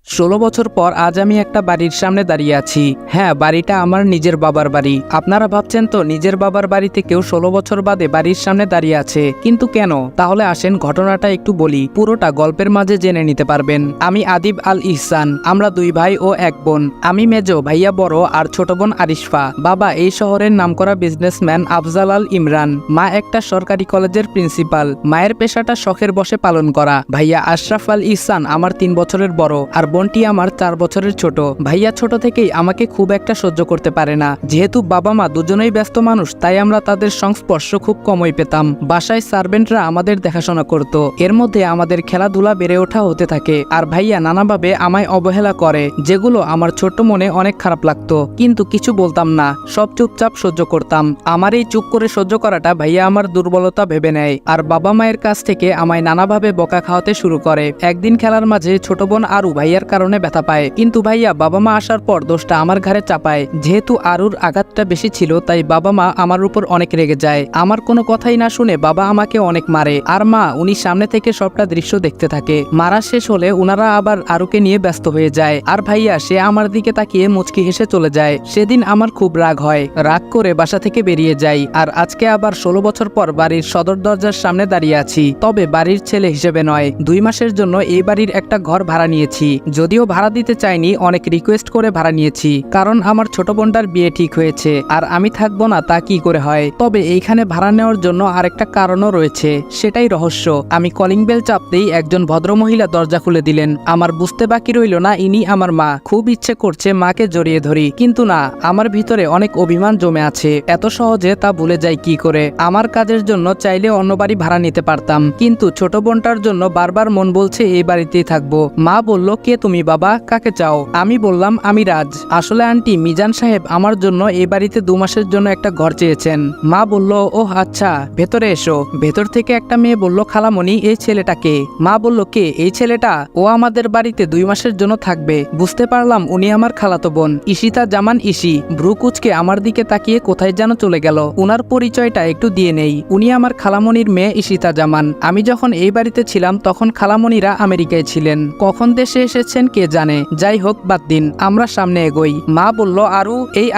16 বছর পর আজ আমি একটা বাড়ির সামনে দাঁড়িয়ে আছি। হ্যাঁ, বাড়িটা আমার নিজের বাবার বাড়ি। আপনারা ভাবছেন তো নিজের বাবার বাড়িতে কেউ 16 বছর বাদে বাড়ির সামনে দাঁড়িয়ে আছে, কিন্তু কেন? তাহলে আসেন ঘটনাটা একটু বলি, পুরোটা গল্পের মাঝে জেনে নিতে পারবেন। আমি আদিব আল ইহসান, আমরা দুই ভাই ও এক বোন। আমি মেজো, ভাইয়া বড় আর ছোট বোন আরিশফা। বাবা এই শহরের নামকরা বিজনেসম্যান আফজাল আল ইমরান। মা একটা সরকারি কলেজের প্রিন্সিপাল। মায়ের পেশাটা শখের বশে পালন করা। ভাইয়া আশরাফ আল ইহসান আমার 3 বছরের বড়, আর বোনটি আমার 4 বছরের ছোট। ভাইয়া ছোট থেকেই আমাকে খুব একটা সহ্য করতে পারে না। যেহেতু বাবা মা দুজনেই ব্যস্ত মানুষ, তাই আমরা তাদের সংস্পর্শ খুব কমই পেতাম। বাসায় সার্ভেন্টরা আমাদের দেখাশোনা করত। এর মধ্যে আমাদের খেলাধুলা বেড়ে ওঠা হতে থাকে, আর ভাইয়া নানাভাবে আমায় অবহেলা করে, যেগুলো আমার ছোট্ট মনে অনেক খারাপ লাগতো। কিন্তু কিছু বলতাম না, সব চুপচাপ সহ্য করতাম। আমার এই চুপ করে সহ্য করাটা ভাইয়া আমার দুর্বলতা ভেবে নেয়, আর বাবা মায়ের কাছ থেকে আমায় নানাভাবে বকা খাওয়াতে শুরু করে। একদিন খেলার মাঝে ছোট বোন আরু ভাইয়ার কারণে ব্যথা পায়, কিন্তু ভাইয়া বাবা মা আসার পর দোষটা আমার ঘাড়ে চাপায়। যেহেতু আরুর আঘাতটা বেশি ছিল, তাই বাবা মা আমার উপর অনেক রেগে যায়। আমার কোনো কথাই না শুনে বাবা আমাকে অনেক মারে, আর মা উনি সামনে থেকে সবটা দৃশ্য দেখতে থাকে। মারা শেষ হলে উনারা আবার আরুকে নিয়ে ব্যস্ত হয়ে যায়, আর ভাইয়া সে আমার দিকে তাকিয়ে মুচকি হেসে চলে যায়। সেদিন আমার খুব রাগ হয়, রাগ করে বাসা থেকে বেরিয়ে যাই। আর আজকে আবার 16 বছর পর বাড়ির সদর দরজার সামনে দাঁড়িয়ে আছি, তবে বাড়ির ছেলে হিসেবে নয়। 2 মাসের জন্য এই বাড়ির একটা ঘর ভাড়া নিয়েছি। যদিও ভাড়া দিতে চাইনি, অনেক রিকোয়েস্ট করে ভাড়া নিয়েছি, কারণ আমার ছোট বোনটার বিয়ে ঠিক হয়েছে, আর আমি থাকবো না তা কি করে হয়। তবে এইখানে ভাড়া নেওয়ার জন্য আরেকটা কারণও রয়েছে, সেটাই রহস্য। আমি কলিং বেল চাপতেই একজন ভদ্রমহিলা দরজা খুলে দিলেন। আমার বুঝতে বাকি রইল না ইনি আমার মা। খুব ইচ্ছে করছে মাকে জড়িয়ে ধরি, কিন্তু না, আমার ভিতরে অনেক অভিমান জমে আছে। এত সহজে তা ভুলে যাই কি করে? আমার কাজের জন্য চাইলে অন্য বাড়ি ভাড়া নিতে পারতাম, কিন্তু ছোট বোনটার জন্য বারবার মন বলছে এই বাড়িতেই থাকবো। মা বলল, কে তুমি বাবা, কাকে চাও? আমি বললাম, আমি রাজ। আসলে আন্টি, মিজান সাহেব আমার জন্য এই বাড়িতে 2 মাসের জন্য একটা ঘর চেয়েছেন। মা বলল, ও আচ্ছা, ভেতরে এসো। ভেতর থেকে একটা মেয়ে বলল, খালামণি এই ছেলেটাকে। মা বলল, কে এই ছেলেটা? ও আমাদের বাড়িতে 2 মাসের জন্য থাকবে। বুঝতে পারলাম উনি আমার খালাতো বোন, ঈশিতা জামান ঈশি। ভ্রু কুচকে আমার দিকে তাকিয়ে কোথায় যেন চলে গেল। উনার পরিচয়টা একটু দিয়ে নেই। উনি আমার খালামণির মেয়ে ঈশিতা জামান। আমি যখন এই বাড়িতে ছিলাম তখন খালামণিরা আমেরিকায় ছিলেন, কখন দেশে এসেছেন কে জানে। যাই হোক, বাদ দিন, আমরা সামনে এগোই। মা বলল, আরু, এই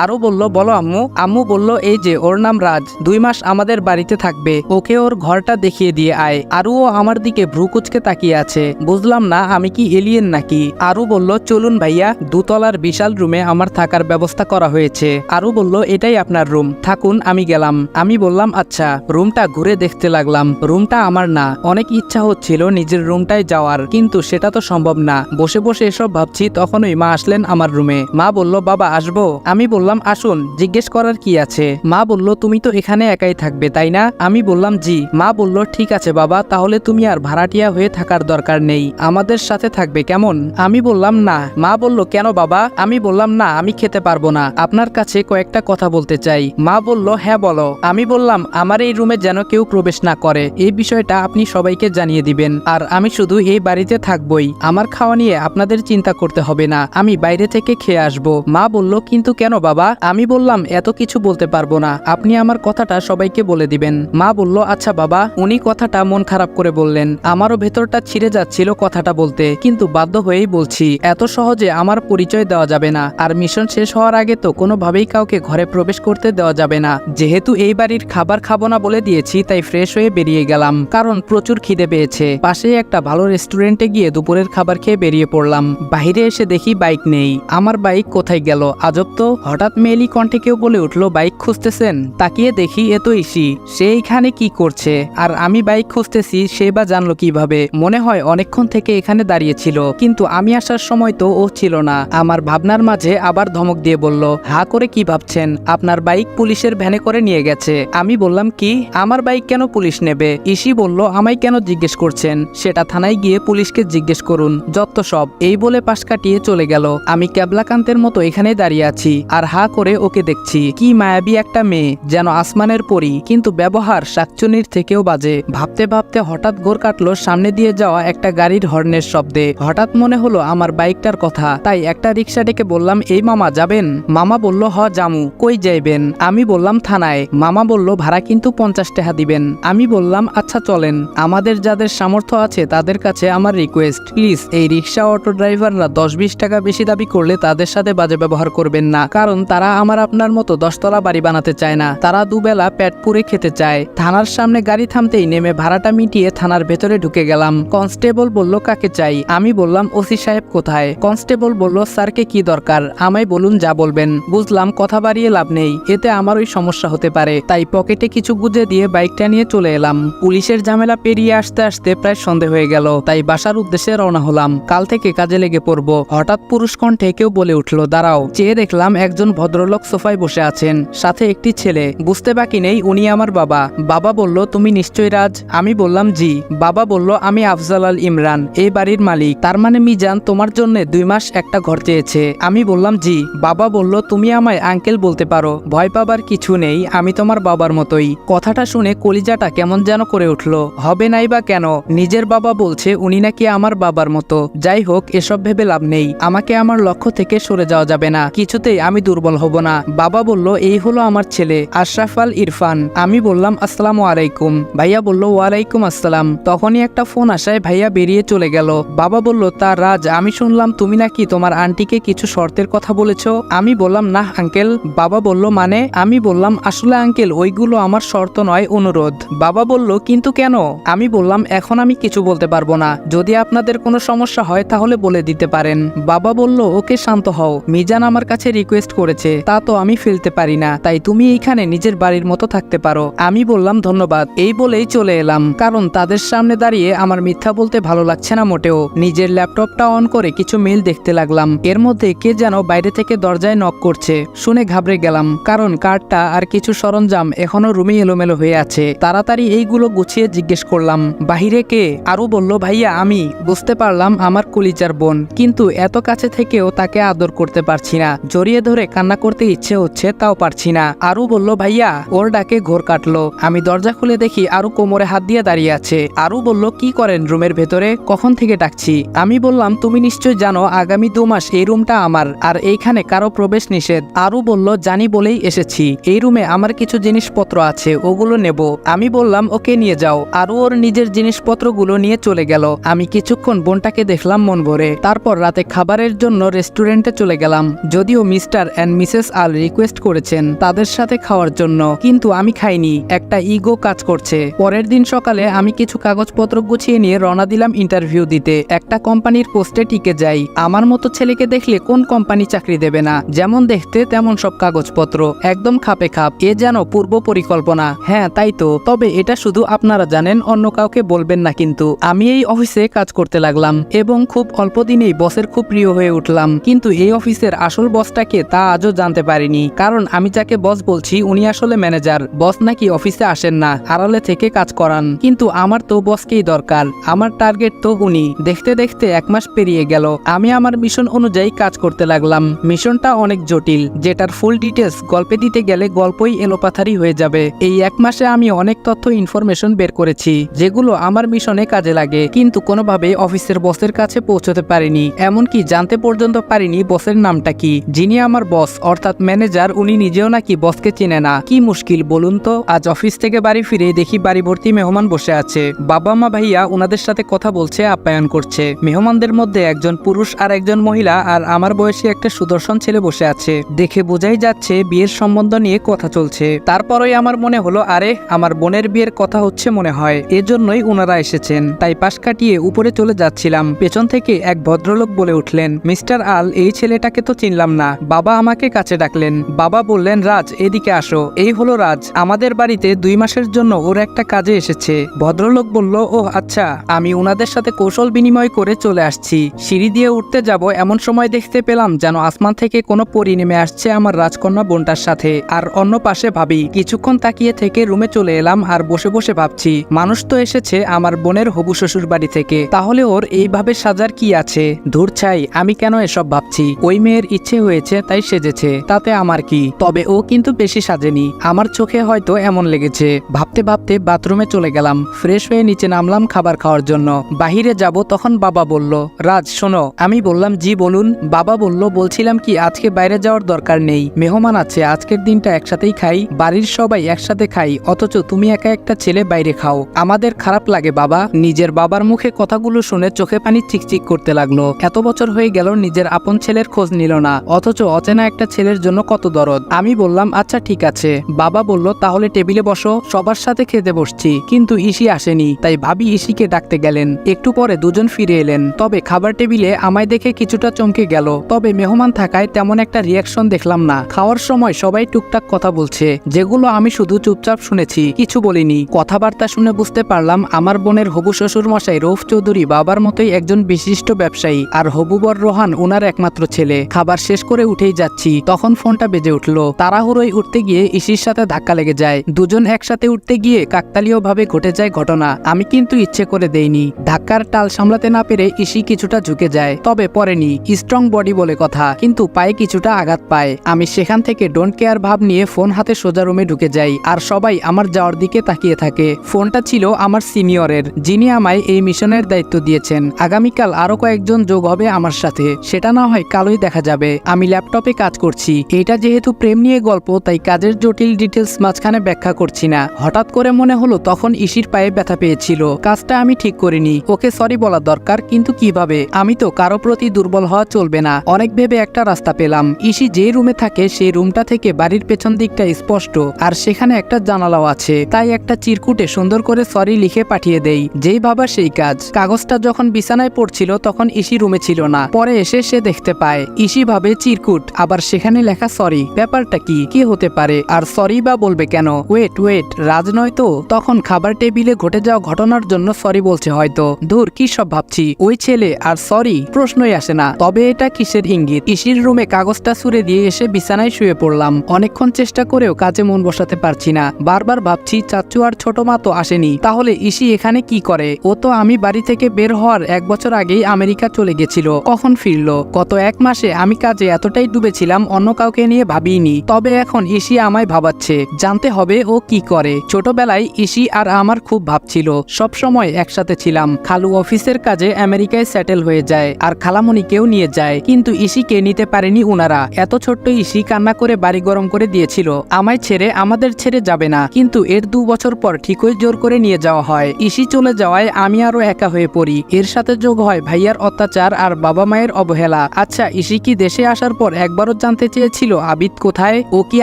আরু বলল, বলো আম্মু। আম্মু বলল, এই যে ওর নাম রাজ, 2 মাস আমাদের বাড়িতে থাকবে, ওকে ওর ঘরটা দেখিয়ে দিয়ে আয়। আরুও আমার দিকে ভ্রু কুচকে তাকিয়ে আছে। বুঝলাম না আমি কি এলিয়েন নাকি। আরু বলল, চলুন ভাইয়া, 2 তলার বিশাল রুমে আমার থাকার ব্যবস্থা করা হয়েছে। আরু বলল, এটাই আপনার রুম, থাকুন, আমি গেলাম। আমি বললাম আচ্ছা। রুমটা ঘুরে দেখতে লাগলাম। রুমটা আমার না। অনেক ইচ্ছা হচ্ছিল নিজের রুমটায় যাওয়ার, কিন্তু সেটা তো সম্ভব না। বসে বসে এসব ভাবছি, তখনই মা আসলেন আমার রুমে। মা বলল, বাবা আসবো? আমি বললাম, আসুন, জিজ্ঞেস করার কি আছে? মা বলল, তুমি তো এখানে একাই থাকবে তাই না? আমি বললাম, জি। মা বলল, ঠিক আছে বাবা, তাহলে তুমি আর ভাড়াটিয়া হয়ে থাকার দরকার নেই, আমাদের সাথে থাকবে, কেমন? আমি বললাম, না। মা বলল, কেন বাবা? আমি বললাম, না, আমি খেতে পারবো না, আপনার কাছে কয়েকটা কথা বলতে চাই। মা বলল, হ্যাঁ বলো। আমি বললাম, আমার এই রুমে যেন কেউ প্রবেশ না করে, এই বিষয়টা আপনি সবাইকে জানিয়ে দিবেন, আর আমি শুধু এই বাড়িতে থাকবই। আমার খাওয়া নিয়ে আপনাদের চিন্তা করতে হবে না, আমি বাইরে থেকে খেয়ে আসবো। মা বলল, কিন্তু কেন বাবা? আমি বললাম, এত কিছু বলতে পারবো না, আপনি আমার কথাটা সবাইকে বলে দিবেন। মা বলল, আচ্ছা বাবা। উনি কথাটা মন খারাপ করে বললেন। আমারও ভেতরটা ছিঁড়ে যাচ্ছিল কথাটা বলতে, কিন্তু বাধ্য হয়েই বলছি। এত সহজে আমার পরিচয় দেওয়া যাবে না, আর মিশন শেষ হওয়ার আগে তো কোনোভাবেই কাউকে ঘরে প্রবেশ করতে দেওয়া যাবে না। যেহেতু এই বাড়ির খাবার খাবো না বলে দিয়েছি, তাই ফ্রেশ হয়ে বেরিয়ে গেলাম, কারণ প্রচুর খিদে পেয়েছে। পাশেই একটা ভালো রেস্টুরেন্টে গিয়ে দুপুরের খাবার খেয়ে বেরিয়ে পড়লাম। বাইরে এসে দেখি বাইক নেই। আমার বাইক কোথায় গেল? আজব তো। হঠাৎ মেয়েলি কণ্ঠে কেউ বলে উঠলো, বাইক খুঁজতেছেন? তাকিয়ে দেখি এ তো ঈশি। সে এইখানে কি করছে? আর আমি বাইক খুঁজতেছি, সে বা জানলো কিভাবে? মনে হয় অনেকক্ষণ থেকে এখানে দাঁড়িয়েছিল, কিন্তু আমি আসার সময় তো ও ছিল না। আমার ভাবনার মাঝে আবার ধমক দিয়ে বলল, হা করে কি ভাবছেন? আপনার বাইক পুলিশের ভ্যানে করে নিয়ে গেছে। আমি বললাম, কি? আমার বাইক কেন পুলিশ নেবে? ঈশি বলল, আমায় কেন জিজ্ঞেস করছেন? সেটা থানায় গিয়ে পুলিশকে জিজ্ঞেস করুন, যত সব। এই বলে পাশ কাটিয়ে চলে গেল। আমি ক্যাবলাকান্তের মতো এখানে দাঁড়িয়ে আছি, আর হা করে ওকে দেখছি। কি মায়াবী একটা মেয়ে, যেন আসমানের পরী, কিন্তু ব্যবহার শাকচুনির থেকেও বাজে। ভাবতে ভাবতে হঠাৎ ঘোর কাটলো সামনে দিয়ে যাওয়া একটা গাড়ির হর্নের শব্দে। হঠাৎ মনে হলো আমার বাইকটার কথা, তাই একটা রিক্সা ডেকে বললাম, এই মামা যাবেন? মামা বলল, হ জামু। কই যাইবেন? আমি বললাম, থানায়। মামা বলল, ভাড়া কিন্তু 50 টাকা দিবেন। আমি বললাম, আচ্ছা চলেন। আমাদের যাদের সামর্থ্য আছে তাদের কাছে আমার রিকোয়েস্ট, প্লিজ এই রিক্সা অটো ড্রাইভাররা 10-20 টাকা বেশি দাবি করলে তাদের সাথে বাজে ব্যবহার করবেন না, কারণ তারা আমার আপনার মতো 10 তলা বাড়ি বানাতে চায় না, তারা দুবেলা পেট পুরে খেতে চায়। থানার সামনে গাড়ি থামতেই নেমে ভাড়াটা মিটিয়ে থানার ভেতরে ঢুকে গেলাম। কনস্টেবল বলল কাকে চাই, আমি বললাম ওসি সাহেব কোথায়। কনস্টেবল বলল স্যারকে কি দরকার, আমায় বলুন যা বলবেন। বুঝলাম কথা বাড়িয়ে লাভ নেই, এতে আমারই সমস্যা হতে পারে, তাই পকেটে কিছু গুজে দিয়ে বাইকটা নিয়ে চলে এলাম। পুলিশের ঝামেলা পেরিয়ে আসতে আসতে প্রায় সন্ধে হয়ে গেল, তাই বাসার উদ্দেশ্যে রওনা হলাম। কাল থেকে কাজে লেগে পড়ব। হঠাৎ পুরুষ কণ্ঠে কেউ বলে উঠল দাঁড়াও। চেয়ে দেখলাম একজন ভদ্রলোক সোফায় বসে আছেন, সাথে একটি ছেলে। বুঝতে বাকি নেই উনি আমার বাবা। বাবা বলল তুমি নিশ্চয়ই রাজ। আমি বললাম জি। বাবা বলল আমি আফজাল আল ইমরান, এই বাড়ির মালিক। তার মানে মিজান তোমার জন্য 2 মাস একটা ঘর চেয়েছে। আমি বললাম জি। বাবা বলল তুমি আমায় আঙ্কেল বলতে পারো, ভয় পাবার কিছু নেই, আমি তোমার বাবার মতোই। কথাটা শুনে কলিজাটা কেমন যেন করে উঠল। হবে নাই বা কেন, নিজের বাবা বলছে উনি নাকি আমার বাবার মতো। যাই হোক, এসব ভেবে লাভ নেই, আমাকে আমার লক্ষ্য থেকে সরে যাওয়া যাবে না, কিছুতেই আমি দুর্বল হব না। বাবা বলল এই হলো আমার ছেলে আশরাফ আল ইরফান। আমি বললাম আসসালামু আলাইকুম। ভাইয়া বলল ওয়ালাইকুম আসসালাম। তখনই একটা ফোন আসায় ভাইয়া বেরিয়ে চলে গেল। বাবা বলল তা রাজ, আমি শুনলাম তুমি নাকি তোমার আন্টিকে কিছু শর্তের কথা বলেছ। আমি বললাম না আঙ্কেল। বাবা বলল মানে? আমি বললাম আসলে আঙ্কেল ওইগুলো আমার শর্ত নয়, অনুরোধ। বাবা বলল কিন্তু কেন? আমি বললাম এখন আমি কিছু বলতে পারবো না, যদি আপনাদের কোনো সমস্যা হয় তাহলে বলে দিতে পারেন। বাবা বলল ওকে শান্ত হও, মিজান আমার কাছে রিকোয়েস্ট করেছে, তা তো আমি ফেলতে পারি না, তাই তুমি এইখানে নিজের বাড়ির মতো থাকতে পারো। আমি বললাম ধন্যবাদ, এই বলেই চলে এলাম, কারণ তাদের সামনে দাঁড়িয়ে আমার মিথ্যা বলতে ভালো লাগছে না মোটেও। নিজের ল্যাপটপটা অন করে কিছু মেইল দেখতে লাগলাম। এর মধ্যে কে যেন বাইরে থেকে দরজায় নক করছে, শুনে ঘাবড়ে গেলাম, কারণ কার্ডটা আর কিছু সরঞ্জাম এখনো রুমে এলোমেলো হয়ে আছে। তাড়াতাড়ি এইগুলো গুছিয়ে জিজ্ঞেস করলাম বাহিরে কে? আরু বলল ভাইয়া আমি। বুঝতে পারলাম আমার কলিজার বোন, কিন্তু এত কাছে থেকেও তাকে আদর করতে পারছি না, জড়িয়ে ধরে কান্না করতে ইচ্ছে হচ্ছে, তাও পারছি না। আরু বলল ভাইয়া। ওর ডাকে ঘোর কাটলো। আমি দরজা খুলে দেখি আরু কোমরে হাত দিয়ে দাঁড়িয়ে আছে। আরু বলল কি করেন রুমের ভেতরে, কখন থেকে ডাকছি? আমি বললাম তুমি নিশ্চয় জানো আগামী 2 মাস এই রুমটা আমার, আর এইখানে কারো প্রবেশ নিষেধ। আরু বলল জানি বলেই এসেছি, এই রুমে আমার কিছু জিনিসপত্র আছে, ওগুলো নেব। আমি বললাম ওকে নিয়ে যাও। আরু ওর নিজের জিনিসপত্রগুলো নিয়ে চলে গেল। আমি কিছুক্ষণ বোনটাকে দেখলাম মন ভরে। তারপর রাতে খাবারের জন্য রেস্টুরেন্টে চলে গেলাম, যদিও mister and Mrs Al request করেছেন তাদের সাথে খাওয়ার জন্য, কিন্তু আমি খাইনি, একটা ইগো কাজ করছে। পরের দিন সকালে আমি কিছু কাগজপত্র গুছিয়ে নিয়ে রওনা দিলাম ইন্টারভিউ দিতে। একটা কোম্পানির পোস্টে টিকে যাই। আমার মতো ছেলেকে দেখলে কোন কোম্পানি চাকরি দেবে না? যেমন দেখতে তেমন সব কাগজপত্র, একদম খাপে খাপ, এ যেন পূর্ব পরিকল্পনা। হ্যাঁ তাই তো, তবে এটা শুধু আপনারা জানেন, অন্য কাউকে বলবেন না। কিন্তু আমি এই অফিসে কাজ করতে লাগলাম এবং খুব অল্প দিনেই বসের খুব প্রিয় হয়ে উঠলাম। কিন্তু এই অফিসের আসল বসটাকে তা আজও জানতে পারিনি, কারণ আমি যাকে বস বলছি উনি আসলে ম্যানেজার। বস নাকি অফিসে আসেন না, আড়ালে থেকে কাজ করান। কিন্তু আমার তো বসকেই দরকার, আমার টার্গেট তো উনি। দেখতে দেখতে 1 মাস পেরিয়ে গেল। আমি আমার মিশন অনুযায়ী কাজ করতে লাগলাম। মিশনটা অনেক জটিল, যেটার ফুল ডিটেলস গল্পে দিতে গেলে গল্পই এলোপাথারি হয়ে যাবে। এই 1 মাসে আমি অনেক তথ্য ইনফরমেশন বের করেছি, যেগুলো আমার মিশনে কাজে লাগে, কিন্তু কোনোভাবে অফিসের বসের কাছে পৌঁছতে পারিনি। এমনকি জানতে পর্যন্ত পারিনি বসের নামটা কি। যিনি আমার বস অর্থাৎ ম্যানেজার, উনি নিজেও নাকি বসকে চিনে না। কি মুশকিল বলুন তো। আজ অফিস থেকে বাড়ি ফিরে দেখি বাড়ি ভর্তি মেহমান বসে আছে। বাবা মা ভাইয়া ওনাদের সাথে কথা বলছে, আপ্যায়ন করছে। মেহমানদের মধ্যে একজন পুরুষ আর একজন মহিলা, আর আমার বয়সী একটা সুদর্শন ছেলে বসে আছে। দেখে বোঝাই যাচ্ছে বিয়ের সম্বন্ধ নিয়ে কথা চলছে। তারপরই আমার মনে হলো আরে আমার বোনের বিয়ের কথা হচ্ছে মনে হয়, এজন্যই ওনারা এসেছেন। তাই পাশ কাটিয়ে উপরে চলে যাচ্ছিলাম, পেছন থেকে এক ভদ্রলোক বলে উঠলেন মিস্টার আল, এই ছেলেটাকে তো চিনলাম না। বাবা আমাকে কাছে ডাকলেন। বাবা বললেন রাজ এদিকে আসো। এই হলো রাজ, আমাদের বাড়িতে 2 মাসের জন্য ওর একটা কাজে এসেছে। ভদ্রলোক বলল ও আচ্ছা, আমি ওনাদের সাথে কৌশল বিনিময় করে চলে আসছি। সিঁড়ি দিয়ে উঠতে যাব এমন সময় দেখতে পেলাম যেন আসমান থেকে কোনো পরী নেমে আসছে আমার রাজকন্যা বোনটার সাথে, আর অন্য পাশে ভাবি। কিছুক্ষণ তাকিয়ে থেকে রুমে চলে এলাম, আর বসে বসে ভাবছি মানুষ তো এসেছে আমার বোনের হবু শ্বশুর বাড়ি থেকে, তাহলে ওর এইভাবে সাজার কি আছে? ধুর ছাই, আমি কেন এসব ভাবছি? ওই মেয়ের ইচ্ছে হয়েছে তাই সেজেছে, তাতে আমার কি? তবে ও কিন্তু বেশি সাজেনি, আমার চোখে হয়তো এমন লেগেছে। ভাবতে ভাবতে বাথরুমে চলে গেলাম, ফ্রেশ হয়ে নিচে নামলাম খাবার খাওয়ার জন্য। বাহিরে যাব তখন বাবা বলল রাজ শোনো। আমি বললাম জি বলুন। বাবা বলল বলছিলাম কি আজকে বাইরে যাওয়ার দরকার নেই, মেহমান আছে, আজকের দিনটা একসাথেই খাই, বাড়ির সবাই একসাথে খাই, অথচ তুমি একা একটা ছেলে বাইরে খাও, আমাদের খারাপ লাগে বাবা। নিজের বাবার মুখে কথাগুলো শুনে চোখে পানি চিকচিক করতে লাগলো। এত বছর হয়ে গেল নিজের আপন ছেলের খোঁজ নিল না, অথচ অচেনা একটা ছেলের জন্য কত দরদ। আমি বললাম আচ্ছা ঠিক আছে। বাবা বলল তাহলে টেবিলে বসো, সবার সাথে খেতে বসছি। কিন্তু ইসি আসেনি, তাই ভাবি ইসিকে ডাকতে গেলেন। একটু পরে দুজন ফিরে এলেন, তবে খাবার টেবিলে আমায় দেখে কিছুটা চমকে গেল। তবে মেহমান থাকায় তেমন একটা রিয়াকশন দেখলাম না। খাওয়ার সময় সবাই টুকটাক কথা বলছে, যেগুলো আমি শুধু চুপচাপ শুনেছি, কিছু বলিনি। কথাবার্তা শুনে বুঝতে পারলাম আমার বোনের হবু শ্বশুর মশাই রৌফ চৌধুরী বাবার মতোই একজন বিশিষ্ট ব্যবসায়ী, আর হবুবর রোহান ওনার একমাত্র ছেলে। খাবার শেষ করে উঠেই যাচ্ছি, তখন ফোনটা বেজে উঠলো। তাড়াহুড়োয় উঠতে গিয়ে ইসির সাথে ধাক্কা লেগে যায়। দুজন একসাথে উঠতে গিয়ে কাকতালীয়ভাবে ঘটে যায় ঘটনা। আমি কিন্তু ইচ্ছে করে দেইনি। ধাক্কার টাল সামলাতে না পেরে ইসি কিছুটা ঝুঁকে যায়, তবে পরেনি। স্ট্রং বডি বলে কথা, কিন্তু পায়ে কিছুটা আঘাত পায়। আমি সেখান থেকে ডোন্ট কেয়ার ভাব নিয়ে ফোন হাতে সোজা রুমে ঢুকে যাই, আর সবাই আমার যাওয়ার দিকে তাকিয়ে থাকে। ফোনটা ছিল আমার সিনিয়রের, যিনি আমায় এই মিশনের দায়িত্ব দিয়েছেন। আগামীকাল আরো কয়েকজন যোগ হবে আমার সাথে, সেটা না হয় কালই দেখা যাবে। আমি ল্যাপটপে কাজ করছি। এটা যেহেতু প্রেম নিয়ে গল্প, তাই কাজের জটিল ডিটেলস মাঝখানে ব্যাখ্যা করছি না। হঠাৎ করে মনে হলো তখন ইসির পায়ে ব্যথা পেয়েছিল। কাজটা আমি ঠিক করিনি, ওকে সরি বলা দরকার, কিন্তু কিভাবে? আমি তো কারো প্রতি দুর্বল হওয়া চলবে না। অনেক ভেবে একটা রাস্তা পেলাম। ইসি যে রুমে থাকে সেই রুমটা থেকে বাড়ির পেছন দিকটা স্পষ্ট, আর সেখানে একটা জানালাও আছে। তাই একটা চিরকুটে সুন্দর করে সরি লিখে পাঠিয়ে দেই। যেই ভাবা সেই কাজ। কাগজটা যখন বিছানায় পড়ছিল তখন ইসি রুমে ছিল না। পরে এসে সে দেখতে পায় ইসি ভাবে চিরকুট, আবার সেখানে লেখা সরি। ব্যাপারটা কি হতে পারে? আর সরি বা বলবে কেন? ওয়েট, রাজ নয় তো? তখন খাবার টেবিলে ঘটে যাওয়া ঘটনার জন্য সরি বলছে হয়তো। ধুর, কি সব ভাবছি। ওই ছেলে আর সরি, প্রশ্নই আসে না। তবে এটা কিসের ইঙ্গিত? ইসির রুমে কাগজটা ছুঁড়ে দিয়ে এসে বিছানায় শুয়ে পড়লাম। অনেকক্ষণ চেষ্টা করেও কাজে মন বসাতে পারছি না। বারবার ভাবছি চাচ্চু আর ছোট মা তো আসেনি, তাহলে ইসি এখানে কি করে? ও তো আমি বাড়ি থেকে বের হওয়ার 1 বছর আগেই আমেরিকা চলে গেছিল। কখন ফিরলো? গত 1 মাসে আমি কাজে এতটাই ডুবেছিলাম, অন্য কাউকে নিয়ে ভাবিনি। তবে এখন ইসি আমায় ভাবাচ্ছে, জানতে হবে ও কি করে। ছোটবেলায় ইসি আর আমার খুব ভাবছিল, সব সময় একসাথে ছিলাম। খালু অফিসের কাজে আমেরিকায় সেটেল হয়ে যায়, আর খালামণিকেও নিয়ে যায়, কিন্তু ইসিকে নিতে পারেনি উনারা। এত ছোট্ট ইসি কান্না করে বাড়ি গরম করে দিয়েছিল। আমায় ছেড়ে, আমাদের ছেড়ে যাবে না, কিন্তু এর 2 বছর পর ঠিকই জোর করে নিয়ে যাওয়া হয়। ইসি চলে যাওয়ায় আমি আরো একা হয়ে পড়ি। এর সাথে যোগ হয় ভাইয়ার অত্যাচার আর বাবা মায়ের অবহেলা। আচ্ছা, ইসি কি দেশে আসার পর একবারও জানতে চেয়েছিল আবিদ কোথায়? ও কি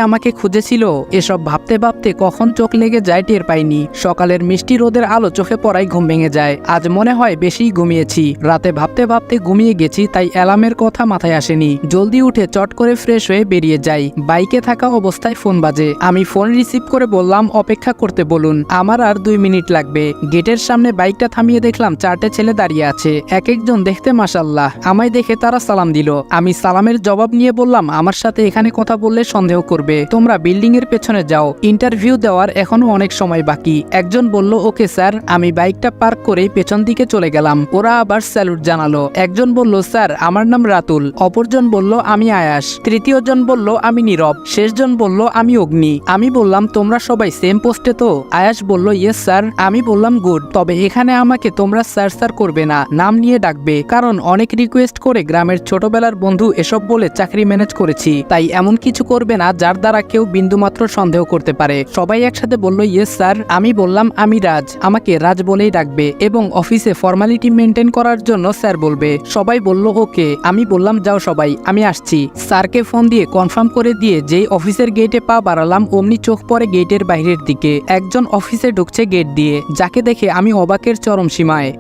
আমাকে খুঁজেছিল? এসব ভাবতে ভাবতে কখন চোখ লেগে যায় টের পাইনি। সকালের মিষ্টি রোদের আলো চোখে পড়াই ঘুম ভেঙে যায়। আজ মনে হয় বেশিই ঘুমিয়েছি। রাতে ভাবতে ভাবতে ঘুমিয়ে গেছি, তাই অ্যালার্মের কথা মাথায় আসেনি। জলদি উঠে চট করে ফ্রেশ হয়ে বেরিয়ে যাই। বাইকে থাকা অবস্থায় ফোন বাজে। আমি ফোন রিসিভ করে বললাম অপেক্ষা করতে বলুন, আমার আর 2 মিনিট লাগবে। গেটের সামনে বাইকটা থামিয়ে দেখলাম 4টে ছেলে দাঁড়িয়ে আছে। এক একজন দেখতে মাশাআল্লাহ। আমায় দেখে তারা সালাম দিল। আমি সালামের জবাব নিয়ে বললাম আমার সাথে এখানে কথা বললে সন্দেহ করবে, তোমরা বিল্ডিং এর পেছনে যাও, ইন্টারভিউ দেওয়ার এখনো অনেক সময় বাকি। একজন বলল ওকে স্যার। আমি বাইকটা পার্ক করে পেছন দিকে চলে গেলাম। ওরা আবার স্যালুট জানালো। একজন বলল স্যার আমার নাম রাতুল, অপরজন বলল আমি আয়াস, তৃতীয় জন বলল আমি নীরব, শেষজন বলল আমি অগ্নি। আমি বললাম তোমরা সবাই সেম পোস্টে তো? আয়াস বলল ইয়েস স্যার। আমি বললাম গুড, তবে এখানে আমাকে তোমরা স্যার স্যার করবে না, নাম নিয়ে ডাকবে, কারণ অনেক রিকোয়েস্ট করে গ্রামের ছোটবেলার বন্ধু এসব বলে চাকরি ম্যানেজ করেছি। তাই এমন কিছু করবে না যার দ্বারা কেউ বিন্দুমাত্র সন্দেহ করতে পারে। সবাই একসাথে বলল ইয়েস স্যার। আমি বললাম আমি রাজ, আমাকে রাজ বলেই ডাকবে, এবং অফিসে ফর্মালিটি মেনটেন করার জন্য স্যার বলবে। সবাই বলল ওকে। আমি বললাম যাও সবাই, আমি আসছি। স্যারকে ফোন দিয়ে কনফার্ম করে দিয়ে যেই অফিসের গেটে পা বাড়ালাম, অমনি চোখ পড়ে গেটের বাইরের দিকে। একজন অফিসে ঢুকছে গেট দিয়ে, যাকে দেখে আমি অবাকের চরম সীমায়।